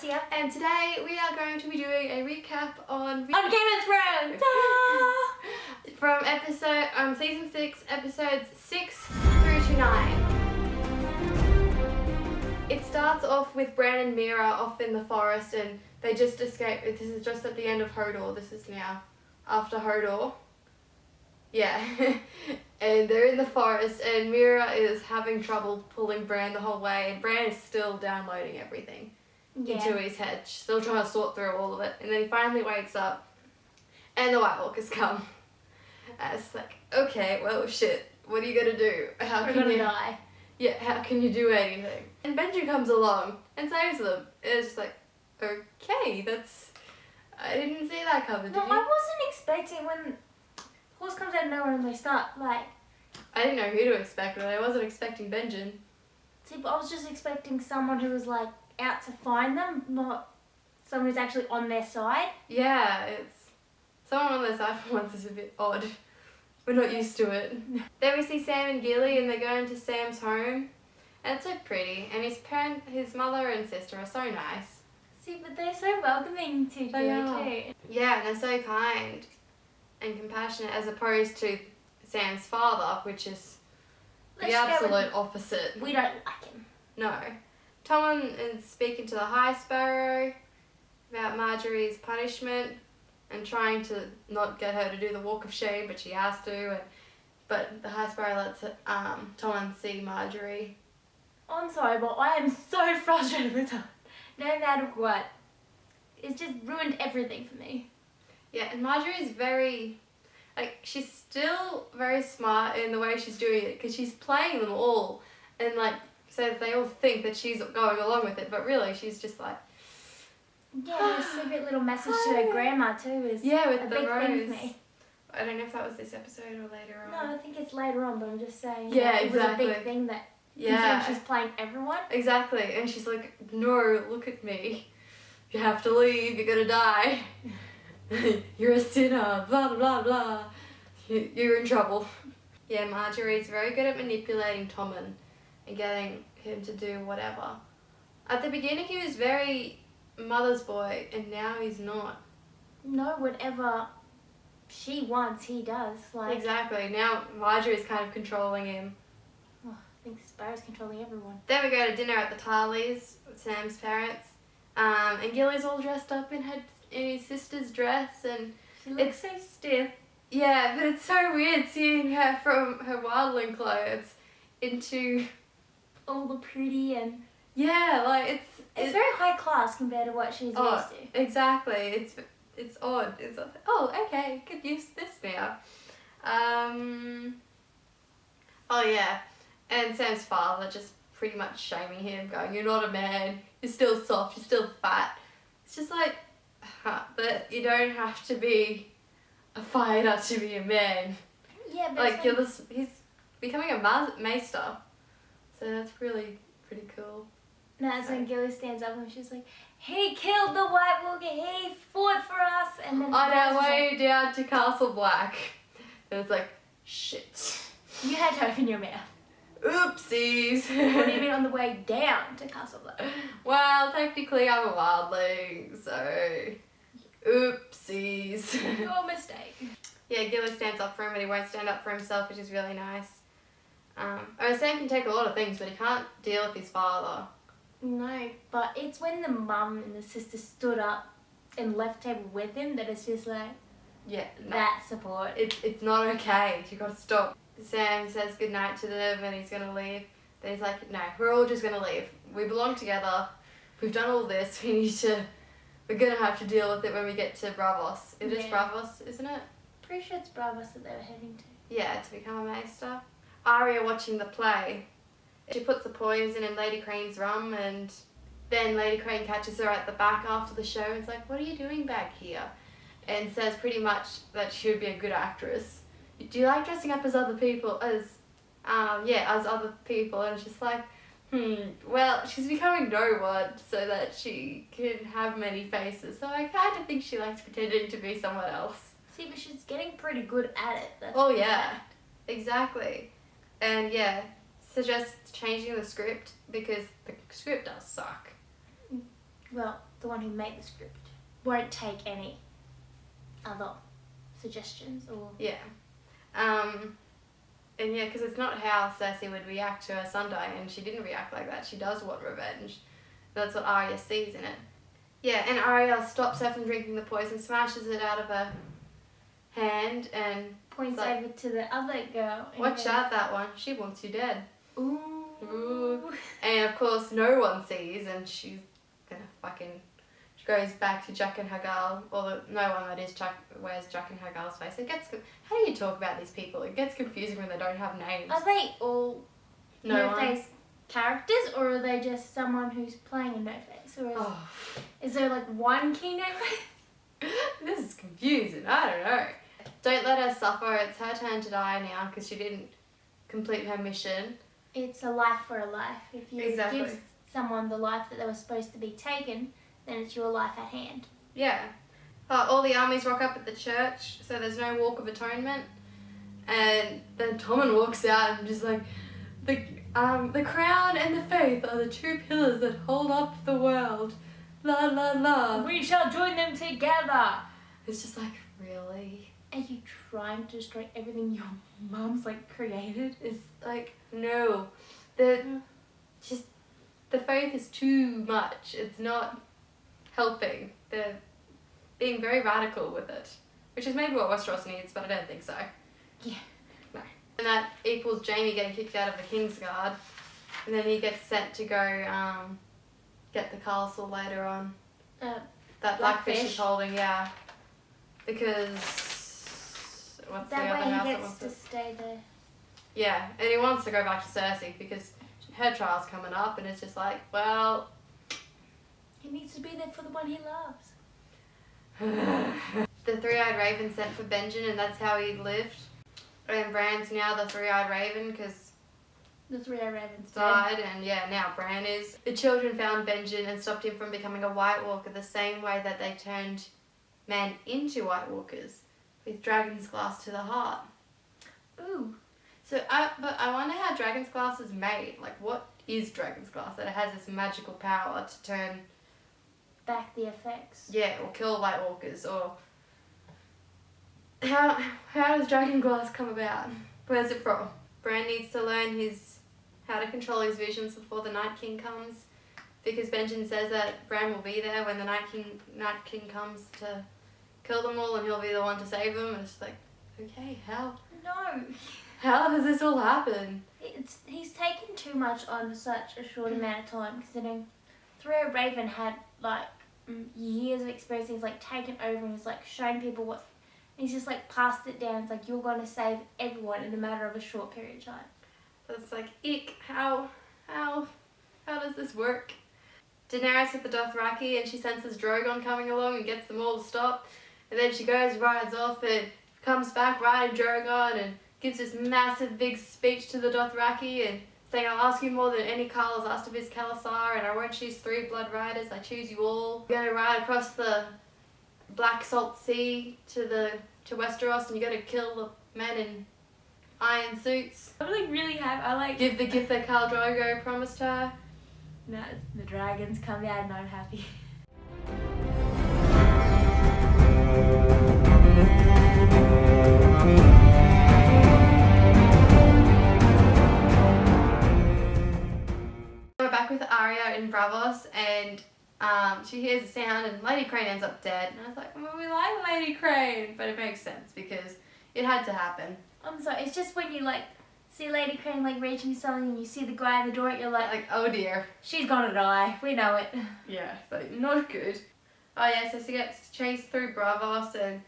Alysia. And today we are going to be doing a recap on Game of Thrones! from season 6, episodes 6 through to 9. It starts off with Bran and Mira off in the forest and they just escape. This is just at the end of Hodor. This is now after Hodor. Yeah. And they're in the forest and Mira is having trouble pulling Bran the whole way and Bran is still downloading everything into his head, still trying to sort through all of it. And then he finally wakes up and the White Walkers come. And it's like, okay, well shit, what are you gonna do? We're gonna die. Yeah, how can you do anything? And Benjen comes along and saves them. And it's just like, okay, I didn't see that coming, No, did you? I wasn't expecting when horse comes out of nowhere and they start like... I didn't know who to expect, but I wasn't expecting Benjen. See, but I was just expecting someone who was like out to find them, not someone who's actually on their side. Yeah, it's... Someone on their side for once is a bit odd. We're not used to it. Then we see Sam and Gilly and they go into Sam's home. And it's so pretty. And his mother and sister are so nice. See, but they're so welcoming to Gilly too. Yeah, and they're so kind and compassionate as opposed to Sam's father, which is the absolute opposite. We don't like him. No. Tommen is speaking to the High Sparrow about Marjorie's punishment and trying to not get her to do the walk of shame, but she has to. But the High Sparrow lets Tommen see Marjorie. Oh, I'm sorry, but I am so frustrated with her. No matter what. It's just ruined everything for me. Yeah, and Marjorie's she's still very smart in the way she's doing it because she's playing them all and so that they all think that she's going along with it, but really she's just like... Yeah, the secret little message to her grandma too is with a the big rose. thing for me. I don't know if that was this episode or later on. No, I think it's later on, but I'm just saying exactly. It was a big thing that considering she's playing everyone. Exactly, and she's like, no, look at me. You have to leave, you're gonna die. You're a sinner, blah, blah, blah. You're in trouble. Yeah, Marjorie's very good at manipulating Tommen and getting him to do whatever. At the beginning he was very mother's boy and now he's not. No, whatever she wants, he does. Exactly, now Marjorie's kind of controlling him. Oh, I think Sparrow's controlling everyone. Then we go to dinner at the Tarleys with Sam's parents. And Gilly's all dressed up in his sister's dress and she looks so stiff. Yeah, but it's so weird seeing her from her wildling clothes into all the pretty and... Yeah, it's very high class compared to what she's used to. Exactly, it's odd. It's okay, could use this now. Oh yeah, and Sam's father just pretty much shaming him, going, you're not a man, you're still soft, you're still fat. It's just like, that you don't have to be a fighter to be a man. Yeah, but he's becoming a maester, so that's really pretty cool. No, that's when Gilly stands up and she's like, he killed the White Walker, he fought for us, and then on our way down to Castle Black. And it's like, shit. You had to open your mouth. Oopsies. What do you mean on the way down to Castle Black? Well, technically I'm a wildling, so oopsies. Your mistake. Yeah, Gilly stands up for him, but he won't stand up for himself, which is really nice. Sam can take a lot of things, but he can't deal with his father. No, but it's when the mum and the sister stood up and left table with him that it's just like, yeah, no. That support. It's not okay. You gotta stop. Sam says goodnight to them and he's gonna leave. Then he's like, no, we're all just gonna leave. We belong together. We've done all this. We're gonna have to deal with it when we get to Bravos. It is Bravos, isn't it? Pretty sure it's Bravos that they were heading to. Yeah, to become a maester. Arya watching the play. She puts the poison in Lady Crane's rum and then Lady Crane catches her at the back after the show and is like, what are you doing back here? And says pretty much that she would be a good actress. Do you like dressing up as other people? As other people. And it's just like, well, she's becoming no one so that she can have many faces. So I kind of think she likes pretending to be someone else. See, but she's getting pretty good at it. That's exactly. And yeah, suggests changing the script because the script does suck. well, the one who made the script, won't take any other suggestions or... Yeah. And yeah, because it's not how Cersei would react to her son dying, and she didn't react like that. She does want revenge. That's what Arya sees in it. Yeah, and Arya stops her from drinking the poison, smashes it out of her hand, and points like, over to the other girl. watch out, that one. She wants you dead. Ooh. Ooh. And of course, no one sees, and she's gonna fucking... She goes back to Jack and Hagal, or no one that is Jack wears Jack and Hagal's face. It gets... How do you talk about these people? It gets confusing when they don't have names. Are they all No-face no-face characters, or are they just someone who's playing a no-face? Or is there like one key no-face? This is confusing. I don't know. Don't let her suffer. It's her turn to die now because she didn't complete her mission. It's a life for a life. If you Exactly. give someone the life that they were supposed to be taken, then it's your life at hand. Yeah. All the armies rock up at the church, so there's no walk of atonement. And then Tommen walks out and just like, the crown and the faith are the two pillars that hold up the world. La la la. We shall join them together. It's just like, really? Are you trying to destroy everything your mom's like created? It's like, no. The faith is too much. It's not helping. They're being very radical with it. Which is maybe what Westeros needs, but I don't think so. Yeah. No. And that equals Jaime getting kicked out of the Kingsguard. And then he gets sent to go get the castle later on. That Blackfish is holding, yeah. Because... What's the That other way house he that gets wants to stay there. Yeah, and he wants to go back to Cersei because her trial's coming up, and it's just like, well... He needs to be there for the one he loves. The three-eyed raven sent for Benjen, and that's how he lived. And Bran's now the three-eyed raven because The three-eyed raven's died, and yeah, now Bran is. The children found Benjen and stopped him from becoming a White Walker the same way that they turned men into White Walkers, with Dragon's Glass to the heart. Ooh. But I wonder how Dragon's Glass is made. Like, what is Dragon's Glass that it has this magical power to turn... Back the effects. Yeah, or kill White Walkers, or... How does Dragon Glass come about? Where's it from? Bran needs to learn how to control his visions before the Night King comes, because Benjen says that Bran will be there when the Night King comes to kill them all, and he'll be the one to save them. And it's like, okay, how does this all happen? He's taken too much on such a short amount of time, considering Three-Eyed Raven had like years of experience. He's like taken over and he's like shown people what. He's just like passed it down. It's like you're gonna save everyone in a matter of a short period of time. So it's like, ick, how does this work? Daenerys with the Dothraki, and she senses Drogon coming along and gets them all to stop. And then she goes, rides off, and comes back riding Drogon and gives this massive big speech to the Dothraki and saying, I'll ask you more than any Khal has asked of his Khalasar, and I won't choose 3 blood riders, I choose you all. You're gonna ride across the Black Salt Sea to Westeros, and you're gonna kill the men in iron suits. I'm like really happy. I like Give the gift that Khal Drogo promised her. No, the dragons come out and I'm happy. We're back with Arya in Bravos, and she hears a sound, and Lady Crane ends up dead. And I was like, well, we like Lady Crane, but it makes sense because it had to happen. I'm sorry, it's just when you like see Lady Crane like reaching something and you see the guy in the door, you're like, oh dear. She's gonna die. We know it. Yeah, so not good. Oh yeah, so she gets chased through Bravos and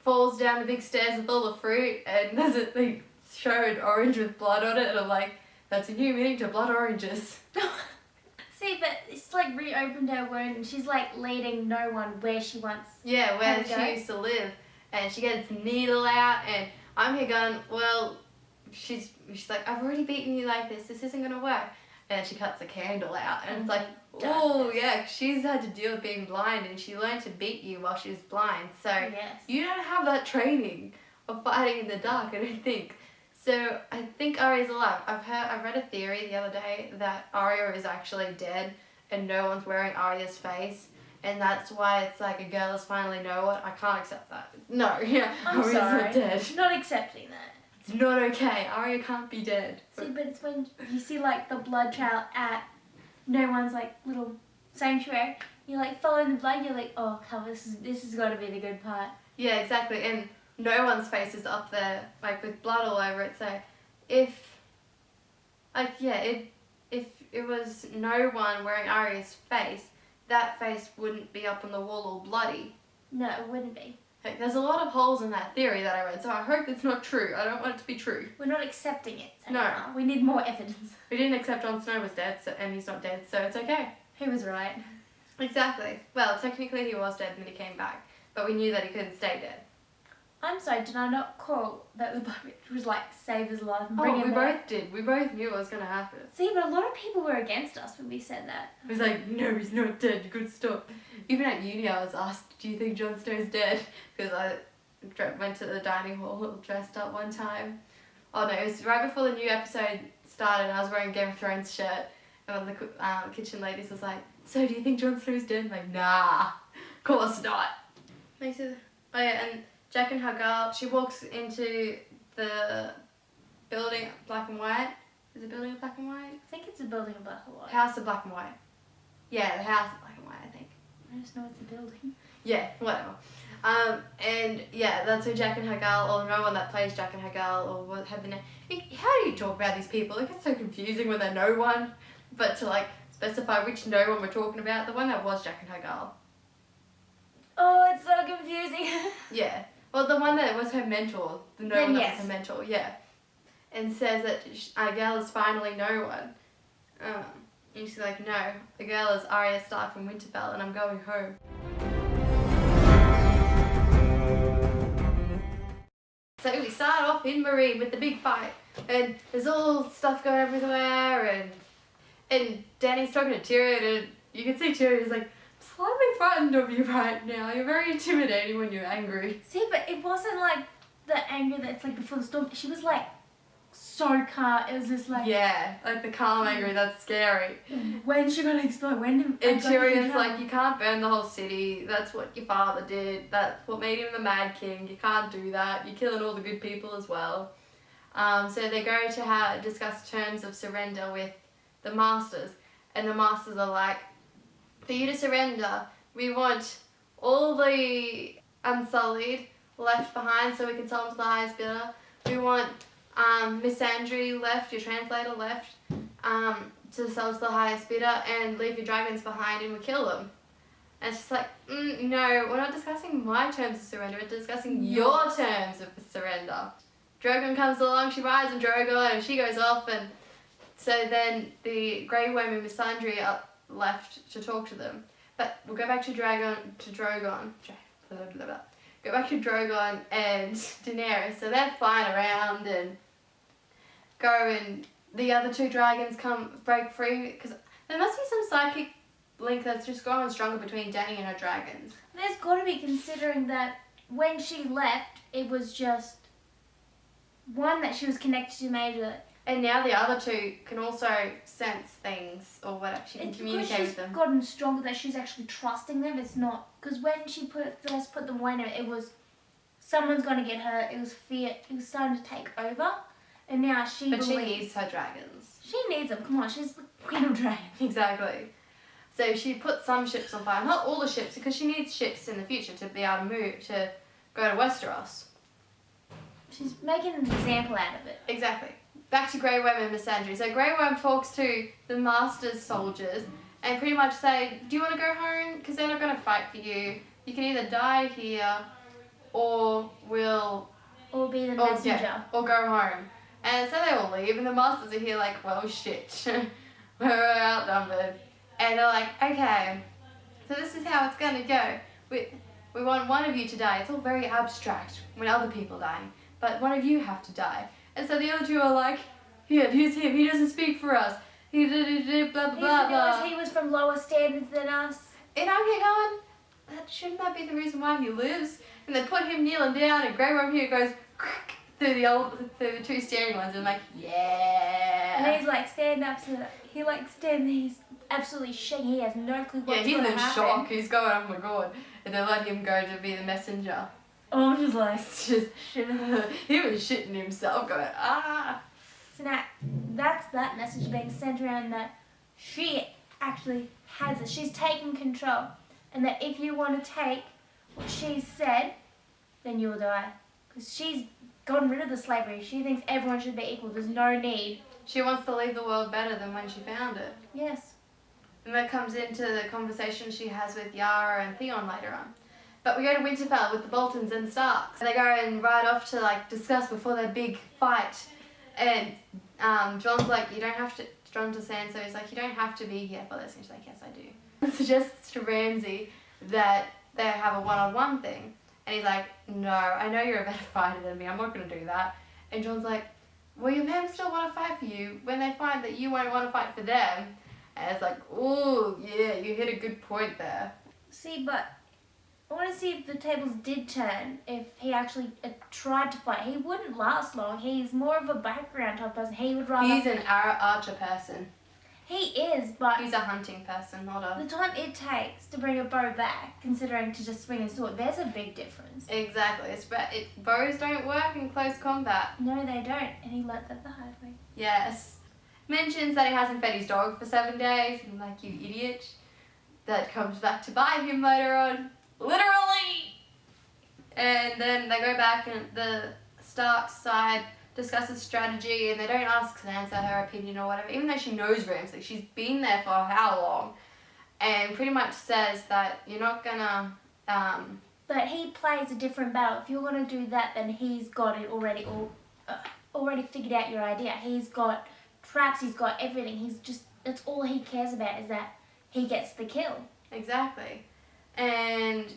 falls down the big stairs with all the fruit, and there's a thing showed orange with blood on it, and I'm like, that's a new meaning to blood oranges. See, but it's like reopened her wound and she's like leading no one where she wants. Yeah, where her to she go. used to live, and she gets needle out, and I'm here going, well, she's like, I've already beaten you like this isn't gonna work. And she cuts a candle out, and it's like, oh yeah, she's had to deal with being blind, and she learned to beat you while she was blind, so Yes. you don't have that training of fighting in the dark, I don't think. So I think Arya's alive. I've read a theory the other day that Arya is actually dead, and no one's wearing Arya's face. And that's why it's like a girl is finally Noah. I can't accept that. No, yeah, I'm Arya's sorry. not dead. Not accepting that. It's not okay. Arya can't be dead. See, but it's when you see like the blood trail at no one's like little sanctuary. You're like following the blood. You're like, oh, come, this has got to be the good part. Yeah, exactly. And no one's face is up there, like with blood all over it. So if it was no one wearing Arya's face, that face wouldn't be up on the wall all bloody. No, it wouldn't be. Like, there's a lot of holes in that theory that I read, so I hope it's not true. I don't want it to be true. We're not accepting it. So No. far. We need more evidence. We didn't accept Jon Snow was dead, and he's not dead, so it's okay. He was right. Exactly. Well, technically he was dead and then he came back, but we knew that he couldn't stay dead. I'm sorry, did I not call that the Blood Witch was like save his life and bring him we back? both did. We both knew what was going to happen. See, but a lot of people were against us when we said that. It was like, no, he's not dead. Good stop. Even at uni, I was asked, do you think Jon Snow's dead? Because I went to the dining hall dressed up one time. Oh no, it was right before the new episode started. And I was wearing a Game of Thrones shirt, and one of the kitchen ladies was like, so do you think Jon Snow's dead? I'm like, nah, of course not. Oh yeah, and Jack and her girl, she walks into the building, black and white. Is it building of black and white? I think it's a building of black and white. House of black and white. Yeah, the house of black and white, I think. I just know it's a building. Yeah, whatever. And yeah, that's who Jack and her girl, or no one that plays Jack and her girl, or what have the name. How do you talk about these people? It gets so confusing when they're no one, but to like specify which no one we're talking about, the one that was Jack and her girl. Oh, it's so confusing. Yeah. Well, the one that was her mentor, the no Then one that yes. was her mentor, yeah. And says that our girl is finally no one. And she's like, no, the girl is Arya Stark from Winterfell and I'm going home. So we start off in Marine with the big fight. And there's all stuff going everywhere and Dany's talking to Tyrion and you can see Tyrion is like, slightly frightened of you right now. You're very intimidating when you're angry. See, but it wasn't like the anger that's like before the storm. She was like so calm. It was just like, Yeah, like the calm angry, that's scary. when's she gonna explode? And Tyrion's like, you can't burn the whole city. That's what your father did. That's what made him the Mad King. You can't do that. You're killing all the good people as well. So they go to discuss terms of surrender with the Masters. And the Masters are like, for you to surrender, we want all the Unsullied left behind so we can sell them to the highest bidder. We want Miss Andry left, your translator left, to sell to the highest bidder and leave your dragons behind and we kill them. And it's just like, no, we're not discussing my terms of surrender, we're discussing your terms of surrender. Drogon comes along, she rides on Drogon and she goes off and so then the Grey Worm and Miss Andry are left to talk to them. But we'll go back to Drogon. Go back to Drogon and Daenerys. So they're flying around and go and the other two dragons break free because there must be some psychic link that's just growing stronger between Dany and her dragons. There's got to be, considering that when she left, it was just one that she was connected to Major. And now the other two can also sense things or whatever. She can communicate with them. She's gotten stronger that she's actually trusting them. It's not, because when she first put them away, it was someone's going to get her. It was fear. It was starting to take over. And now she But believes. she needs her dragons. She needs them. Come on, she's the queen of dragons. Exactly. So she put some ships on fire. Not all the ships, because she needs ships in the future to be able to move, to go to Westeros. She's making an example out of it. Exactly. Back to Grey Worm and Miss Andrew. So Grey Worm talks to the Master's soldiers and pretty much say, do you want to go home? Because they're not going to fight for you. You can either die here or we'll... Or be the messenger. Or go home. And so they all leave and the Masters are here like, well, shit. We're outnumbered. And they're like, okay, so this is how it's going to go. We want one of you to die. It's all very abstract when other people die. But one of you have to die. And so the other two are like, here's him, he doesn't speak for us. He did blah, blah, blah, blah. He was from lower standards than us. And I'm here going, shouldn't that be the reason why he lives? And they put him kneeling down and Grey Worm here goes through the two standing ones and I'm like, yeah. And he's like, stand up. So he like stands, he's absolutely shaking. He has no clue what's he's going to in happen. shock. He's going, oh my god. And they let him go to be the messenger. Oh, I'm just like, It's just, shivering. he was shitting himself going, ah. So now, that's that message being sent around that she actually has it. She's taking control. And that if you want to take what she's said, then you'll die. Because she's gotten rid of the slavery. She thinks everyone should be equal. There's no need. She wants to leave the world better than when she found it. Yes. And that comes into the conversation she has with Yara and Theon later on. But we go to Winterfell with the Boltons and Starks. And they go and ride off to like discuss before their big fight. And Jon's like, you don't have to, Jon to Sansa is like, you don't have to be here for this. And she's like, yes, I do. Suggests to Ramsay that they have a one-on-one thing. And he's like, no, I know you're a better fighter than me. I'm not going to do that. And Jon's like, well, your men still want to fight for you when they find that you won't want to fight for them. And it's like, ooh, yeah, you hit a good point there. See, but I want to see if the tables did turn, if he actually tried to fight. He wouldn't last long. He's more of a background type person. He would rather... He's an archer person. He is, but... He's a hunting person, not a... The time it takes to bring a bow back, considering to just swing a sword, there's a big difference. Exactly. Bows don't work in close combat. No, they don't. And he learnt that the hard way. Yes. Mentions that he hasn't fed his dog for 7 days, and like, you idiot. That comes back to bite him later on. Literally! And then they go back and the Stark side discusses strategy, and they don't ask Sansa her opinion or whatever, even though she knows Ramsay. She's been there for how long? And pretty much says that you're not gonna... But he plays a different battle. If you're gonna do that, then he's got it already already figured out your idea. He's got traps, he's got everything. He's just... That's all he cares about, is that he gets the kill. Exactly. And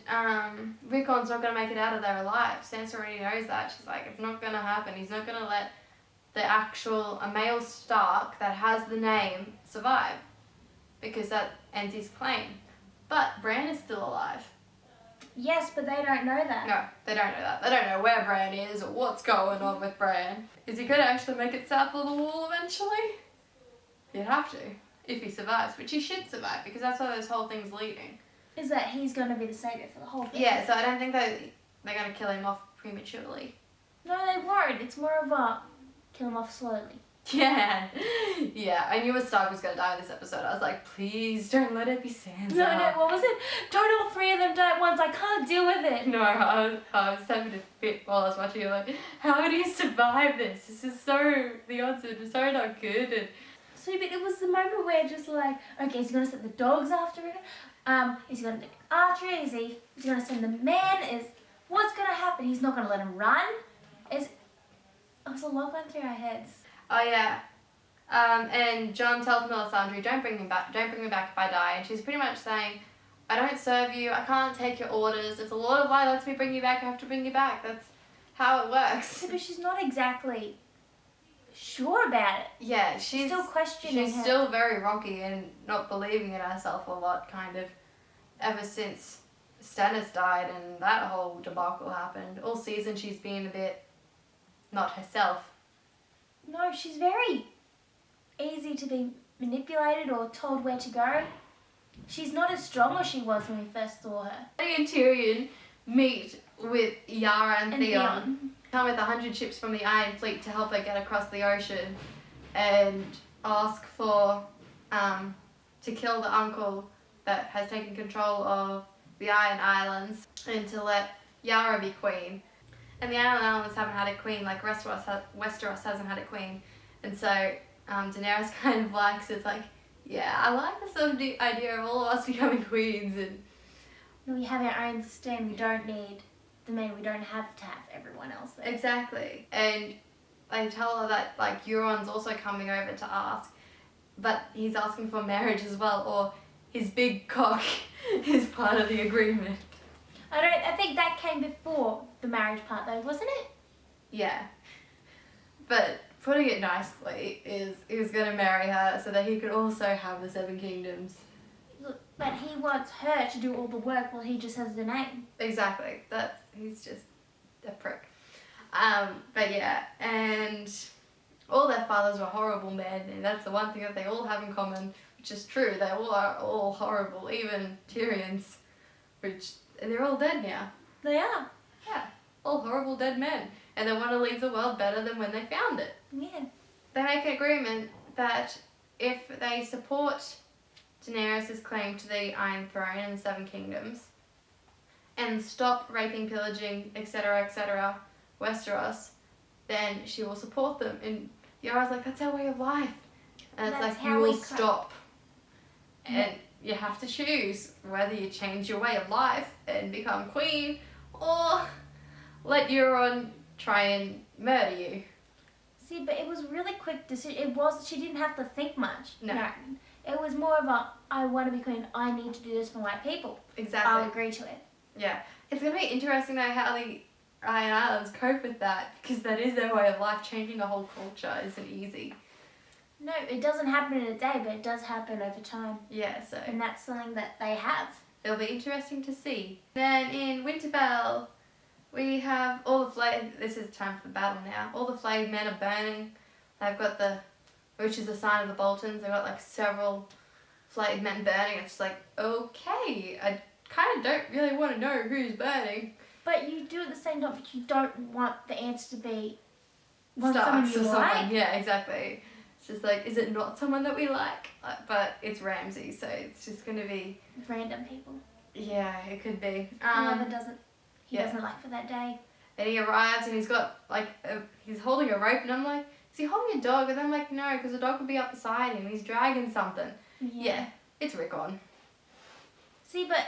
Rickon's not going to make it out of there alive. Sansa already knows that. She's like, it's not going to happen. He's not going to let a male Stark that has the name survive, because that ends his claim. But Bran is still alive. Yes, but they don't know that. No, they don't know that. They don't know where Bran is or what's going on with Bran. Is he going to actually make it south of the wall eventually? He'd have to, if he survives, which he should survive, because that's where this whole thing's leading. Is that he's going to be the saviour for the whole thing. Yeah, so I don't think they're going to kill him off prematurely. No, they won't. It's more of a kill him off slowly. Yeah. Yeah, I knew a Stark was going to die in this episode. I was like, please don't let it be Sansa. No, what was it? Don't all three of them die at once. I can't deal with it. No, I was having a fit while I was watching it. Like, how do you survive this? This is the odds are so not good. And so, but it was the moment where just like, okay, is he going to send the dogs after it? Is he going to do archery? Is he going to send the man? What's going to happen? He's not going to let him run? There's a lot going through our heads. Oh yeah. And Jon tells Melisandre, don't bring me back if I die. And she's pretty much saying, I don't serve you, I can't take your orders. If the Lord of Light lets me bring you back, I have to bring you back. That's how it works. Yeah, but she's not exactly sure about it. Yeah, she's still questioning her. Still very rocky and not believing in herself a lot, kind of, ever since Stannis died and that whole debacle happened. All season she's been a bit not herself. No, she's very easy to be manipulated or told where to go. She's not as strong as she was when we first saw her. Dany and Tyrion meet with Yara and Theon. Come with 100 ships from the Iron Fleet to help her get across the ocean and ask for to kill the uncle that has taken control of the Iron Islands and to let Yara be queen. And the Iron Islands haven't had a queen like Westeros hasn't had a queen. And so Daenerys kind of likes it. It's like, yeah, I like the idea of all of us becoming queens. And we have our own stand. We don't need the men. We don't have to have everyone else there. Exactly. And they tell her that like Euron's also coming over to ask, but he's asking for marriage as well, or his big cock is part of the agreement. I think that came before the marriage part though, wasn't it? Yeah. But putting it nicely is he was going to marry her so that he could also have the Seven Kingdoms. But he wants her to do all the work while he just has the name. Exactly. He's just a prick. But yeah, and all their fathers were horrible men, and that's the one thing that they all have in common. which is true. They all are all horrible, even Tyrion's, which they're all dead now. They are. Yeah, all horrible dead men, and they want to leave the world better than when they found it. Yeah. They make an agreement that if they support Daenerys' claim to the Iron Throne and the Seven Kingdoms, and stop raping, pillaging, etc., Westeros, then she will support them. And Yara's like, that's our way of life. And it's That's like, how you will we stop. And you have to choose whether you change your way of life and become queen, or let Euron try and murder you. See, but it was really quick decision. She didn't have to think much. No. It was more of a, I want to be queen, I need to do this for my people. Exactly. I'll agree to it. Yeah. It's going to be interesting though how the Iron Islands cope with that, because that is their way of life. Changing a whole culture isn't easy. No, it doesn't happen in a day, but it does happen over time. Yeah, so And that's something that they have. it'll be interesting to see. Then in Winterfell, we have all the flayed, this is time for the battle now, all the flayed men are burning. They've got which is the sign of the Boltons, they've got like several flayed men burning. It's like, okay, I kind of don't really want to know who's burning. But you do at the same time, but you don't want the answer to be Starks someone you like. Yeah, exactly. It's just like, is it not someone that we like? But it's Ramsay, so it's just going to be... Random people. Yeah, it could be. Whoever doesn't like for that day. And he arrives and he's got, like, he's holding a rope, and I'm like, is he holding a dog? And I'm like, no, because the dog would be up beside him. He's dragging something. Yeah, it's Rickon. See, but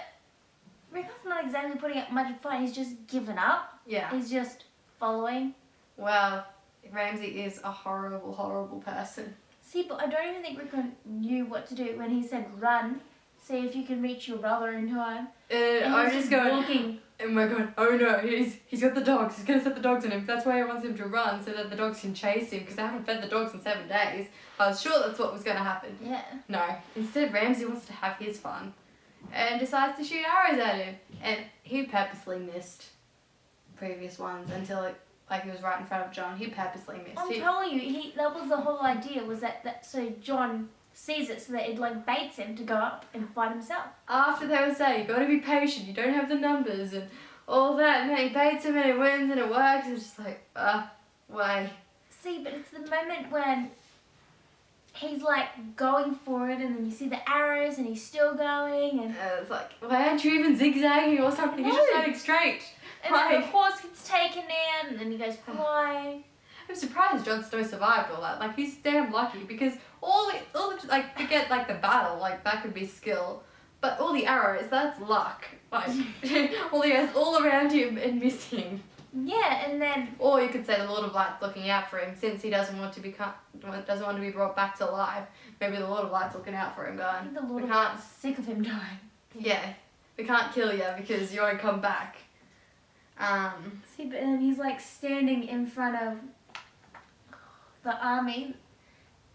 Rickon's not exactly putting up much fight. He's just given up. Yeah. He's just following. Well, Ramsay is a horrible, horrible person. See, but I don't even think Rickon knew what to do when he said run. See if you can reach your brother in time. And I'm just going, walking. oh my god, oh no, he's got the dogs. He's going to set the dogs on him. That's why he wants him to run, so that the dogs can chase him, because they haven't fed the dogs in 7 days. I was sure that's what was going to happen. Yeah. No, instead Ramsay wants to have his fun and decides to shoot arrows at him. And he purposely missed previous ones until he was right in front of Jon. He purposely missed. I'm telling you, that was the whole idea, was that so Jon sees it so that it like baits him to go up and fight himself. After they were saying, you got to be patient, you don't have the numbers and all that, and then he baits him and it wins and it works. It's just like, why? See, but it's the moment when he's like going for it, and then you see the arrows and he's still going, and it's like, why aren't you even zigzagging or something? You're just running straight. And then the horse gets taken down, and then he goes flying. I'm surprised Jon Snow survived all that. Like, he's damn lucky, because all the like, forget like the battle, like that could be skill, but all the arrows, that's luck. Like, all the arrows all around him and missing. Yeah, and then. Or you could say the Lord of Light's looking out for him, since he doesn't want to be brought back to life. Maybe the Lord of Light's looking out for him, I going, think the Lord of Light's sick of him dying. Yeah, we can't kill you because you won't come back. See, but then he's like standing in front of the army,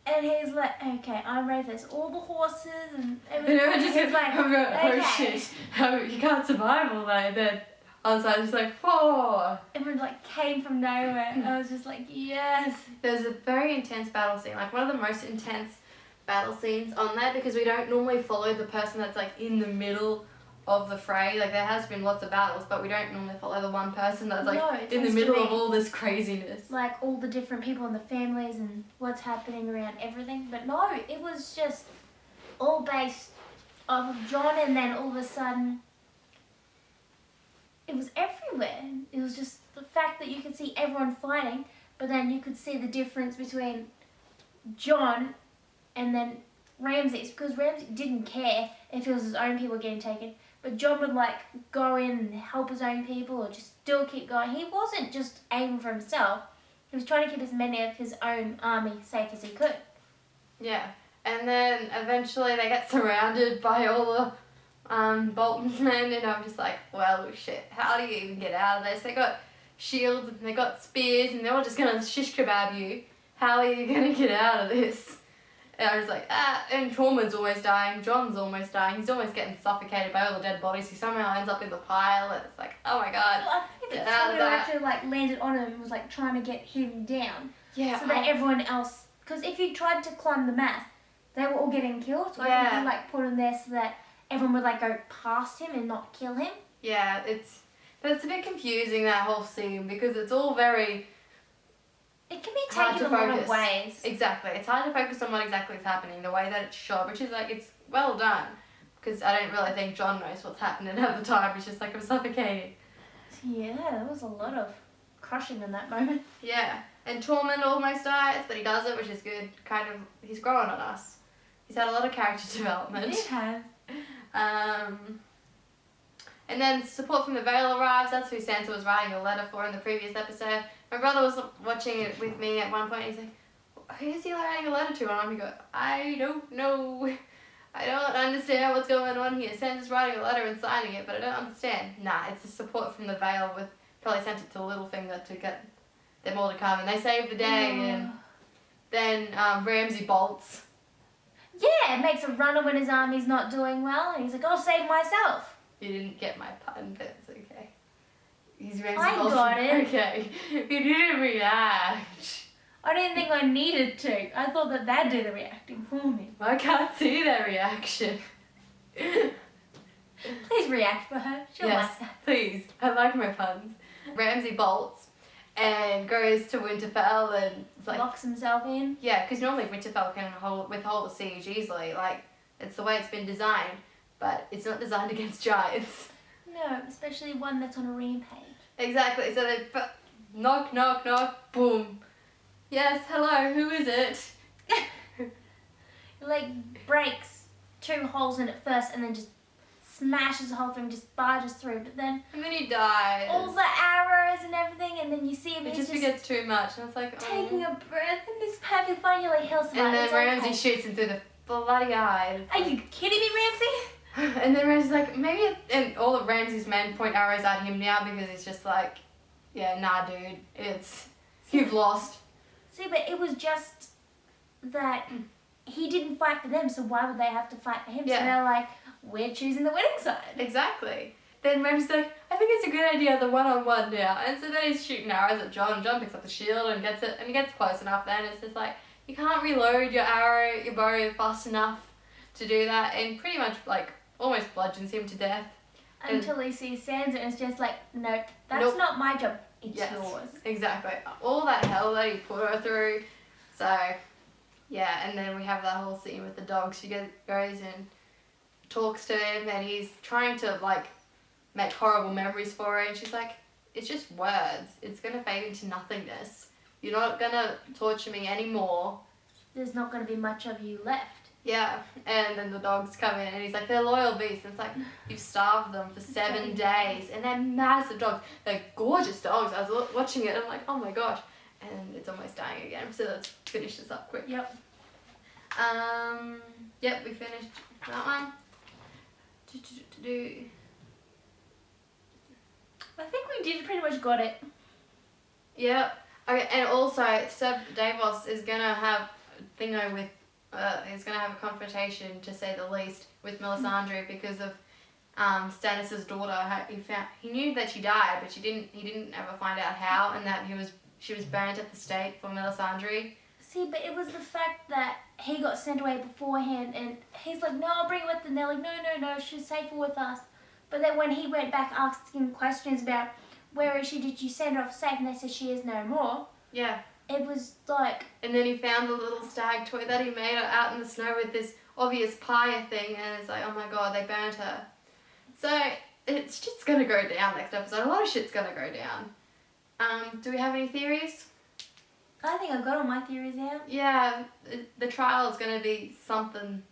and he's like, okay, I'm ready for this. All the horses and everything. And everyone just he's goes, like, oh shit, you can't survive all that. And then on the side, just like, whoa. Everyone like came from nowhere. I was just like, yes. There's a very intense battle scene, like one of the most intense battle scenes on there, because we don't normally follow the person that's like in the middle of the fray. Like, there has been lots of battles, but we don't normally follow the one person that's like in the middle of all this craziness. Like all the different people in the families and what's happening around everything. But no, it was just all based off of Jon, and then all of a sudden it was everywhere. It was just the fact that you could see everyone fighting, but then you could see the difference between Jon and then Ramsay's, because Ramsay didn't care if it was his own people getting taken, but Jon would like go in and help his own people or just still keep going. He wasn't just aiming for himself. He was trying to keep as many of his own army safe as he could. Yeah, and then eventually they get surrounded by all the Bolton's men, and I'm just like, well, shit, how do you even get out of this? They got shields and they got spears, and they're all just gonna shish kebab you. How are you gonna get out of this? And I was like, and Tormund's almost dying, Jon's almost dying, he's almost getting suffocated by all the dead bodies. He somehow ends up in the pile, and it's like, oh my god, Well, I think get the out of tornado that. actually like landed on him and was like trying to get him down. Yeah, So that everyone else, because if you tried to climb the mast, they were all getting killed. So I think he like put him there so that everyone would like go past him and not kill him. Yeah, it's a bit confusing, that whole scene, because it's all very... It can be taken a lot of ways. Exactly. It's hard to focus on what exactly is happening, the way that it's shot, which is like, it's well done. Because I don't really think John knows what's happening at the time. He's just like, I'm suffocating. Yeah, there was a lot of crushing in that moment. Yeah. And Tormund almost dies, but he does it, which is good. Kind of, he's growing on us. He's had a lot of character development. He has. And then support from the Vale arrives. That's who Sansa was writing a letter for in the previous episode. My brother was watching it with me at one point. He's like, who's he writing a letter to? And I'm going, I don't know. I don't understand what's going on here. Sansa's writing a letter and signing it, but I don't understand. Nah, it's the support from the Vale. With probably sent it to Littlefinger to get them all to come. And they save the day. And then Ramsay bolts. Yeah, it makes a runner when his army's not doing well. And he's like, I'll save myself. You didn't get my pun, but it's okay. He's Ramsay I bolts. got it. Okay. You didn't react. I didn't think I needed to. I thought that they'd do the reacting for me. I can't see their reaction. Please react for her. She'll like that. Please. I like my puns. Ramsay bolts and goes to Winterfell and it's like... Locks himself in. Yeah, because normally Winterfell can withhold a siege easily. Like, it's the way it's been designed. But it's not designed against giants. No, especially one that's on a rampage. Exactly. So they knock, knock, knock, boom. Yes, hello, who is it? It like breaks 2 holes in it first and then just smashes the whole thing, just barges through. But then... And then he dies. All the arrows and everything, and then you see him... It just gets too much. And it's like... taking a breath and it's perfectly fine. You're like, he'll survive. And then Ramsay shoots him through the bloody eye. Are you kidding me, Ramsay? And then Ramsay's like, maybe... And all of Ramsay's men point arrows at him now because he's just like, yeah, nah, dude. You've lost. See, but it was just that he didn't fight for them, so why would they have to fight for him? Yeah. So they're like, we're choosing the winning side. Exactly. Then Ramsay's like, I think it's a good idea, the one-on-one now. And so then he's shooting arrows at John. John picks up the shield and gets it, and he gets close enough then. It's just like, you can't reload your bow fast enough to do that, and pretty much, like, almost bludgeons him to death. Until he sees Sansa and it's just like, nope, that's not my job. It's yours. Exactly. All that hell that he put her through. So, yeah, and then we have that whole scene with the dog. She goes and talks to him, and he's trying to, like, make horrible memories for her, and she's like, it's just words. It's going to fade into nothingness. You're not going to torture me anymore. There's not going to be much of you left. Yeah, and then the dogs come in, and he's like, they're loyal beasts. And it's like, you've starved them for 7 days, and they're massive dogs. They're gorgeous dogs. I was watching it, and I'm like, oh my gosh. And it's almost dying again, so let's finish this up quick. Yep. Yep, we finished that one. I think we did pretty much got it. Yep. Okay, and also, Sir Davos is going to have he's going to have a confrontation, to say the least, with Melisandre because of Stannis' daughter. He knew that she died, but he didn't ever find out how, and that she was burnt at the stake for Melisandre. See, but it was the fact that he got sent away beforehand, and he's like, no, I'll bring her with them. And they're like, no, she's safer with us. But then when he went back asking questions about, where is she, did you send her off safe, and they said she is no more. Yeah. It was like... And then he found the little stag toy that he made out in the snow with this obvious pyre thing, and it's like, oh my god, they burnt her. So, it's just gonna go down next episode. A lot of shit's gonna go down. Do we have any theories? I think I've got all my theories out. Yeah, the trial is gonna be something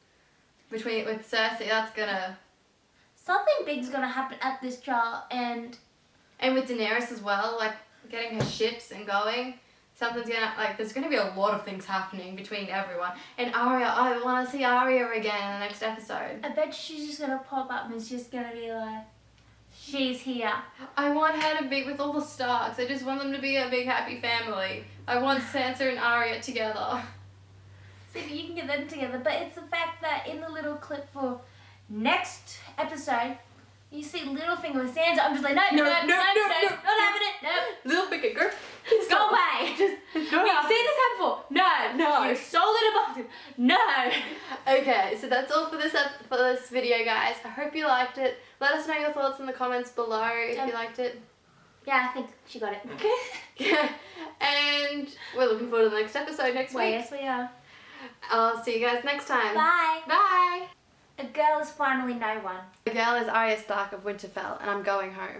with Cersei. That's gonna... Something big's gonna happen at this trial, and with Daenerys as well, like, getting her ships and going. Something's gonna, like, there's gonna be a lot of things happening between everyone. And Arya, I want to see Arya again in the next episode. I bet she's just gonna pop up and it's just gonna be like, she's here. I want her to be with all the Starks. I just want them to be a big happy family. I want Sansa and Arya together. See, but you can get them together. But it's the fact that in the little clip for next episode, you see Littlefinger with Sansa. I'm just like, no, not having it, no. Littlefinger, Go away. Just You've seen this happen before. No. No. You sold it a box. No. Okay, so that's all for this video, guys. I hope you liked it. Let us know your thoughts in the comments below if you liked it. Yeah, I think she got it. And we're looking forward to the next episode next week. Yes, we are. I'll see you guys next time. Bye. Bye. A girl is finally no one. The girl is Arya Stark of Winterfell, and I'm going home.